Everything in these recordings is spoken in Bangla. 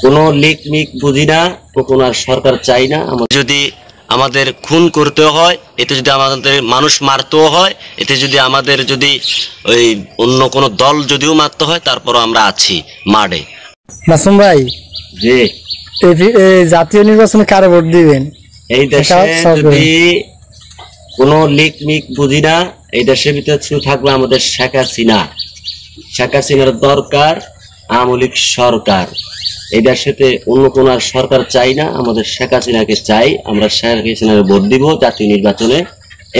কোনো লিক মিক বুঝি না, কোনো আর সরকার চাই না। যদি আমাদের খুন করতে হয়, এতে যদি আমাদের মানুষ মারতেও হয়, এতে যদি আমাদের যদি ওই অন্য কোনো দল যদিও মারতে হয়, তারপরও আমরা আছি মাঠে। মাসুম ভাই, যে এই জাতীয় নির্বাচনে কারে ভোট দিবেন? এই দেশে যদি কোনো লিক মিক বুঝি না, এই দেশের ভিতরে শুধু থাকবে আমাদের শেখ হাসিনা। শেখ হাসিনার দরকার, আওয়ামী লীগ সরকার। এই দেশেতে অন্য কোন আর সরকার চাই না, আমাদের শেখ হাসিনাকে চাই। আমরা শেখ হাসিনাকে ভোট দিব জাতীয় নির্বাচনে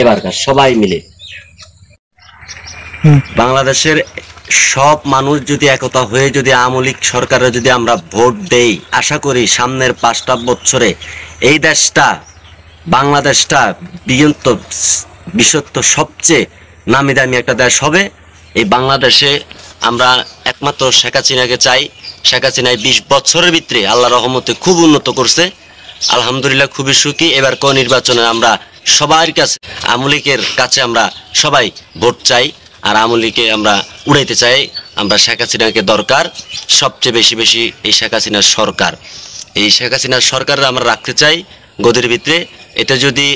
এবারকার সবাই মিলে। বাংলাদেশের সব মানুষ যদি একতা হয়ে যদি আওয়ামী লীগ সরকারে যদি আমরা ভোট দেই, আশা করি সামনের 5টা বছরে এই দেশটা, বাংলাদেশটা বিশ্বত সবচেয়ে নামি দামি একটা দেশ হবে। এই বাংলাদেশে আমরা একমাত্র শেখ হাসিনাকে চাই। শেখ হাসিনায় 20 বছরের ভিতরে আল্লাহ রহমতে খুব উন্নত করছে, আলহামদুলিল্লাহ খুবই সুখী। এবার নির্বাচনে আমরা সবার কাছে, আওয়ামী লীগের কাছে আমরা সবাই ভোট চাই, আর আওয়ামী লীগকে আমরা উড়াইতে চাই। আমরা শেখ হাসিনাকে দরকার সবচেয়ে বেশি বেশি, এই শেখ হাসিনার সরকার, এই শেখ হাসিনার সরকার আমরা রাখতে চাই গদির ভিতরে। এতে যদি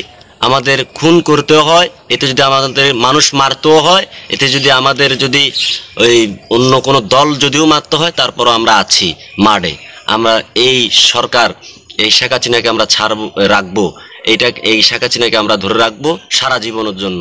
আমাদের খুন করতে হয়, এতে যদি আমাদের মানুষ মারতেও হয়, এতে যদি আমাদের যদি ওই অন্য কোনো দল যদিও মারতে হয়, তারপরও আমরা আছি মাঠে। আমরা এই সরকার, এই শেখ হাসিনাকে আমরা রাখবো, এই শেখ হাসিনাকে আমরা ধরে রাখবো সারা জীবনের জন্য।